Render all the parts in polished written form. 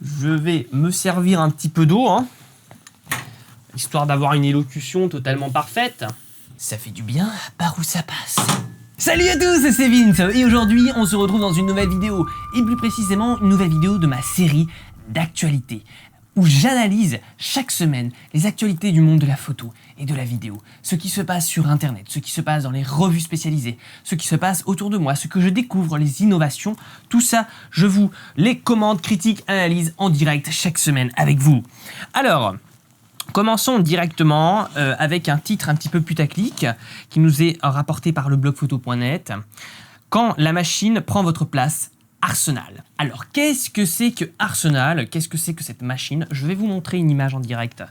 Je vais me servir un petit peu d'eau, hein, histoire d'avoir une élocution totalement parfaite. Ça fait du bien, par où ça passe. Salut à tous, c'est Vince, et aujourd'hui on se retrouve dans une nouvelle vidéo, et plus précisément une nouvelle vidéo de ma série d'actualités, où j'analyse chaque semaine les actualités du monde de la photo et de la vidéo, ce qui se passe sur internet, ce qui se passe dans les revues spécialisées, ce qui se passe autour de moi, ce que je découvre, les innovations, tout ça, je vous les commente, critique, analyse en direct chaque semaine avec vous. Alors, commençons directement avec un titre un petit peu putaclic qui nous est rapporté par le blogphoto.net. Quand la machine prend votre place, Arsenal. Alors, qu'est-ce que c'est que Arsenal? Qu'est-ce que c'est que cette machine? Je vais vous montrer une image en direct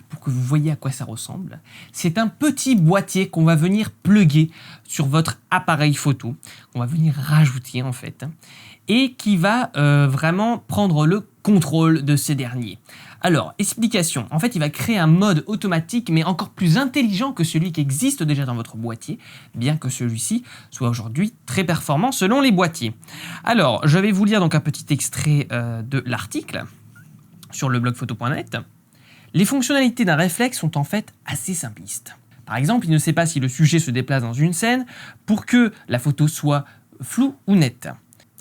pour que vous voyez à quoi ça ressemble. C'est un petit boîtier qu'on va venir plugger sur votre appareil photo, qu'on va venir rajouter en fait, et qui va vraiment prendre le contrôle de ces derniers. Alors, explication. En fait, il va créer un mode automatique, mais encore plus intelligent que celui qui existe déjà dans votre boîtier, bien que celui-ci soit aujourd'hui très performant selon les boîtiers. Alors, je vais vous lire donc un petit extrait de l'article sur le blogphoto.net. Les fonctionnalités d'un réflexe sont en fait assez simplistes. Par exemple, il ne sait pas si le sujet se déplace dans une scène pour que la photo soit floue ou nette.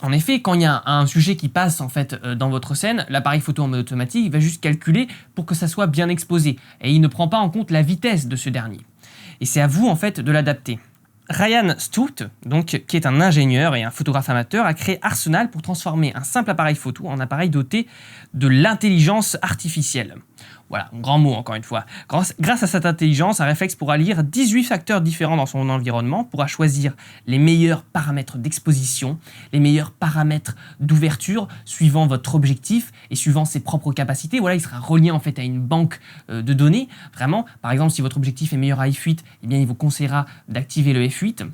En effet, quand il y a un sujet qui passe en fait dans votre scène, l'appareil photo en mode automatique va juste calculer pour que ça soit bien exposé et il ne prend pas en compte la vitesse de ce dernier. Et c'est à vous en fait de l'adapter. Ryan Stout, donc, qui est un ingénieur et un photographe amateur, a créé Arsenal pour transformer un simple appareil photo en appareil doté de l'intelligence artificielle. Voilà, un grand mot encore une fois. Grâce à cette intelligence, un réflexe pourra lire 18 facteurs différents dans son environnement, pourra choisir les meilleurs paramètres d'exposition, les meilleurs paramètres d'ouverture, suivant votre objectif et suivant ses propres capacités. Voilà, il sera relié en fait à une banque de données. Vraiment, par exemple, si votre objectif est meilleur à f8, eh bien, il vous conseillera d'activer le f8.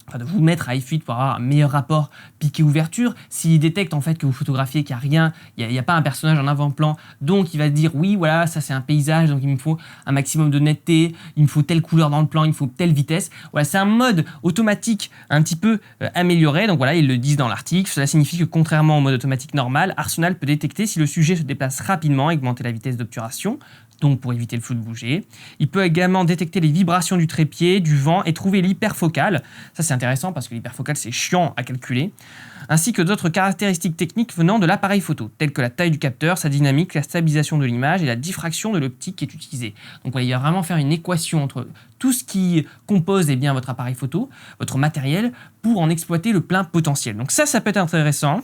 Enfin, de vous mettre à f8 pour avoir un meilleur rapport piqué-ouverture. S'il détecte en fait que vous photographiez qu'il n'y a rien, il n'y a pas un personnage en avant-plan, donc il va dire oui voilà ça c'est un paysage, donc il me faut un maximum de netteté, il me faut telle couleur dans le plan, il me faut telle vitesse. Voilà, c'est un mode automatique un petit peu amélioré, donc voilà ils le disent dans l'article. Cela signifie que contrairement au mode automatique normal, Arsenal peut détecter si le sujet se déplace rapidement et augmenter la vitesse d'obturation, donc pour éviter le flou de bouger. Il peut également détecter les vibrations du trépied, du vent et trouver l'hyperfocale. Ça c'est intéressant parce que l'hyperfocale c'est chiant à calculer. Ainsi que d'autres caractéristiques techniques venant de l'appareil photo, telles que la taille du capteur, sa dynamique, la stabilisation de l'image et la diffraction de l'optique qui est utilisée. Donc voilà, il va vraiment faire une équation entre tout ce qui compose bien votre appareil photo, votre matériel, pour en exploiter le plein potentiel. Donc ça peut être intéressant.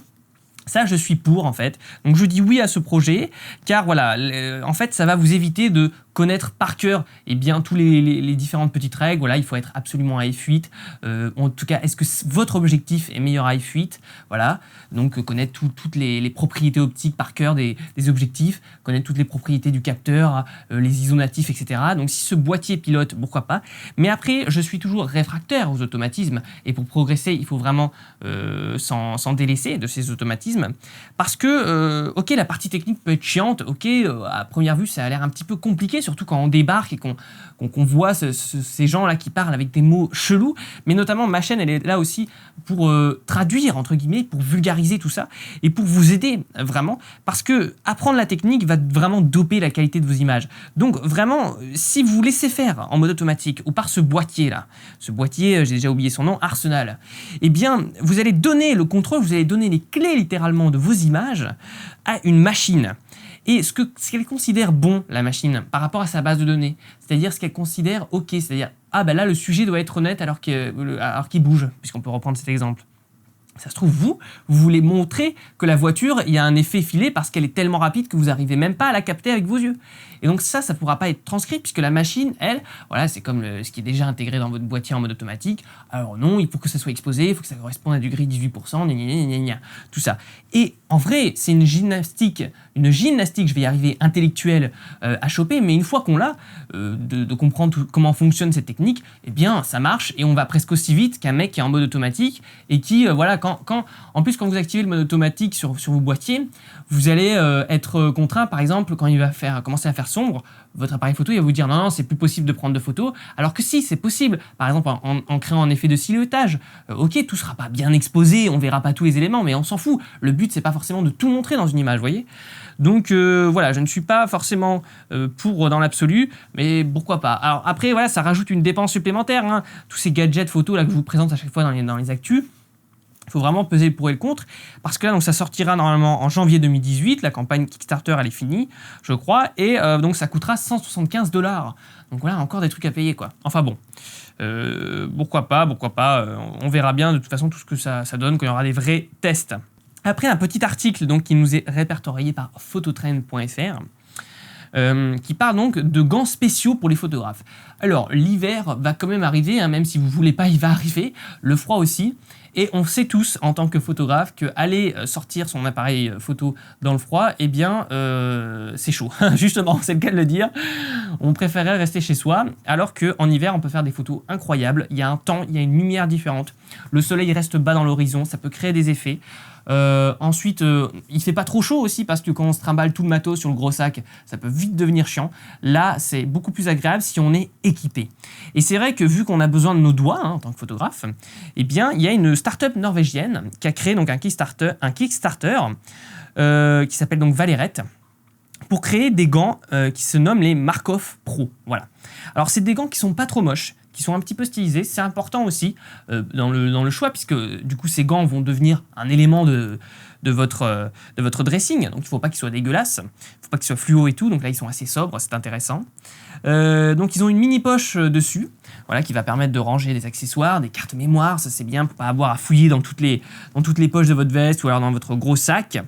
Ça, je suis pour, en fait. Donc, je dis oui à ce projet, car voilà, en fait, ça va vous éviter de connaître par cœur tous les différentes petites règles. Voilà, il faut être absolument à f8. En tout cas, est-ce que votre objectif est meilleur à f8? Voilà, donc connaître toutes les propriétés optiques par cœur des objectifs, connaître toutes les propriétés du capteur, les ISO natifs, etc. Donc, si ce boîtier pilote, pourquoi pas. Mais après, je suis toujours réfractaire aux automatismes. Et pour progresser, il faut vraiment s'en délaisser de ces automatismes. Parce que, ok, la partie technique peut être chiante, ok, à première vue, ça a l'air un petit peu compliqué, surtout quand on débarque et qu'on voit ces gens-là qui parlent avec des mots chelous, mais notamment ma chaîne, elle est là aussi pour traduire, entre guillemets, pour vulgariser tout ça, et pour vous aider, vraiment, parce que apprendre la technique va vraiment doper la qualité de vos images. Donc, vraiment, si vous laissez faire en mode automatique, ou par ce boîtier-là, ce boîtier, j'ai déjà oublié son nom, Arsenal, eh bien, vous allez donner le contrôle, vous allez donner les clés, littéralement, de vos images à une machine. Et ce qu'elle considère bon, la machine, par rapport à sa base de données, c'est-à-dire ce qu'elle considère ok, c'est-à-dire ah ben là le sujet doit être honnête alors qu'il bouge, puisqu'on peut reprendre cet exemple. Ça se trouve, vous voulez montrer que la voiture, il y a un effet filé parce qu'elle est tellement rapide que vous n'arrivez même pas à la capter avec vos yeux. Et donc ça ne pourra pas être transcrit puisque la machine, elle, voilà, c'est comme ce qui est déjà intégré dans votre boîtier en mode automatique. Alors non, il faut que ça soit exposé, il faut que ça corresponde à du gris 18%, tout ça. Et en vrai, c'est une gymnastique, je vais y arriver, intellectuelle à choper, mais une fois qu'on l'a, de comprendre comment fonctionne cette technique, eh bien ça marche et on va presque aussi vite qu'un mec qui est en mode automatique et qui, voilà, en plus, quand vous activez le mode automatique sur vos boîtiers, vous allez être contraint, par exemple, quand il va commencer à faire sombre, votre appareil photo, il va vous dire non, c'est plus possible de prendre de photos, alors que si, c'est possible. Par exemple, en créant un effet de silhouettage, ok, tout sera pas bien exposé, on verra pas tous les éléments, mais on s'en fout. Le but, c'est pas forcément de tout montrer dans une image, vous voyez. Donc voilà, je ne suis pas forcément pour dans l'absolu, mais pourquoi pas. Alors après, voilà, ça rajoute une dépense supplémentaire, hein. Tous ces gadgets photos là que je vous présente à chaque fois dans les actus. Il faut vraiment peser le pour et le contre, parce que là, donc, ça sortira normalement en janvier 2018, la campagne Kickstarter, elle est finie, je crois, et donc ça coûtera 175 $. Donc voilà, encore des trucs à payer, quoi. Enfin bon, pourquoi pas, on verra bien de toute façon tout ce que ça donne quand il y aura des vrais tests. Après, un petit article donc, qui nous est répertorié par phototrend.fr, qui parle donc de gants spéciaux pour les photographes. Alors, l'hiver va quand même arriver, hein, même si vous voulez pas, il va arriver, le froid aussi, et on sait tous, en tant que photographe, que aller sortir son appareil photo dans le froid, eh bien, c'est chaud. Justement, c'est le cas de le dire. On préférerait rester chez soi, alors qu'en hiver, on peut faire des photos incroyables. Il y a un temps, il y a une lumière différente. Le soleil reste bas dans l'horizon, ça peut créer des effets. Ensuite, il fait pas trop chaud aussi parce que quand on se trimballe tout le matos sur le gros sac, ça peut vite devenir chiant. Là, c'est beaucoup plus agréable si on est équipé. Et c'est vrai que vu qu'on a besoin de nos doigts en tant que photographe, eh bien, il y a une start-up norvégienne qui a créé donc un Kickstarter qui s'appelle donc Valeret, pour créer des gants qui se nomment les Markov Pro. Voilà. Alors, c'est des gants qui sont pas trop moches, qui sont un petit peu stylisés. C'est important aussi dans le choix, puisque du coup, ces gants vont devenir un élément de votre dressing. Donc, il ne faut pas qu'ils soient dégueulasses. Il ne faut pas qu'ils soient fluo et tout. Donc là, ils sont assez sobres, c'est intéressant. Donc, ils ont une mini poche dessus, voilà, qui va permettre de ranger des accessoires, des cartes mémoire. Ça, c'est bien pour pas avoir à fouiller dans toutes les poches de votre veste ou alors dans votre gros sac.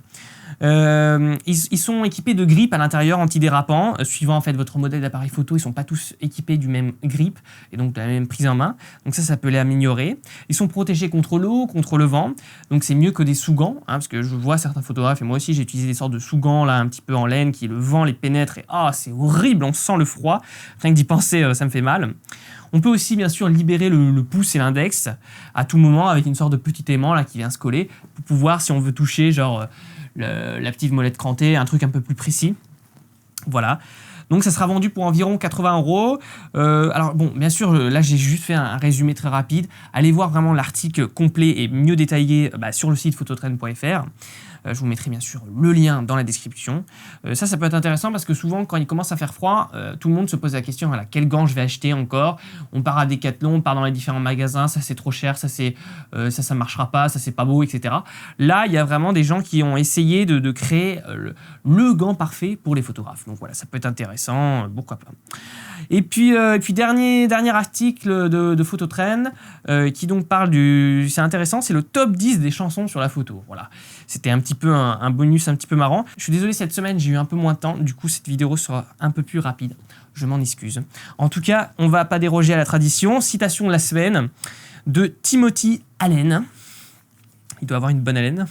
Ils sont équipés de grippes à l'intérieur antidérapants, suivant en fait votre modèle d'appareil photo. Ils sont pas tous équipés du même grip et donc de la même prise en main, donc ça peut les améliorer. Ils sont protégés contre l'eau, contre le vent, donc c'est mieux que des sous-gants, hein, parce que je vois certains photographes, et moi aussi j'ai utilisé des sortes de sous-gants là un petit peu en laine, qui le vent les pénètre et c'est horrible, on sent le froid, rien que d'y penser ça me fait mal. On peut aussi bien sûr libérer le pouce et l'index à tout moment avec une sorte de petit aimant là qui vient se coller pour pouvoir, si on veut toucher genre la petite molette crantée, un truc un peu plus précis. Voilà. Donc ça sera vendu pour environ 80 €. Alors bon, bien sûr, là j'ai juste fait un résumé très rapide. Allez voir vraiment l'article complet et mieux détaillé sur le site phototrend.fr. Je vous mettrai bien sûr le lien dans la description. Ça peut être intéressant parce que souvent, quand il commence à faire froid, tout le monde se pose la question, voilà, quel gant je vais acheter encore? On part à Decathlon, on part dans les différents magasins, ça c'est trop cher, ça marchera pas, ça c'est pas beau, etc. Là, il y a vraiment des gens qui ont essayé de créer le gant parfait pour les photographes. Donc voilà, ça peut être intéressant, pourquoi pas. Et puis dernier article de Phototrend qui donc parle c'est intéressant, c'est le top 10 des chansons sur la photo. Voilà, c'était un petit peu un bonus un petit peu marrant. Je suis désolé, cette semaine j'ai eu un peu moins de temps, du coup cette vidéo sera un peu plus rapide. Je m'en excuse. En tout cas, on va pas déroger à la tradition. Citation de la semaine de Timothy Allen. Il doit avoir une bonne haleine.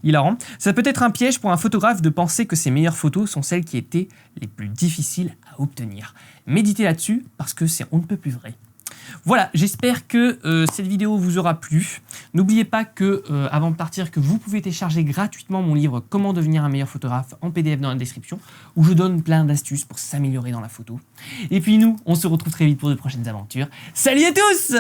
Hilarant. Ça peut être un piège pour un photographe de penser que ses meilleures photos sont celles qui étaient les plus difficiles à obtenir. Méditez là-dessus parce que c'est on ne peut plus vrai. Voilà, j'espère que cette vidéo vous aura plu. N'oubliez pas que, avant de partir, que vous pouvez télécharger gratuitement mon livre « Comment devenir un meilleur photographe » en PDF dans la description, où je donne plein d'astuces pour s'améliorer dans la photo. Et puis nous, on se retrouve très vite pour de prochaines aventures. Salut à tous!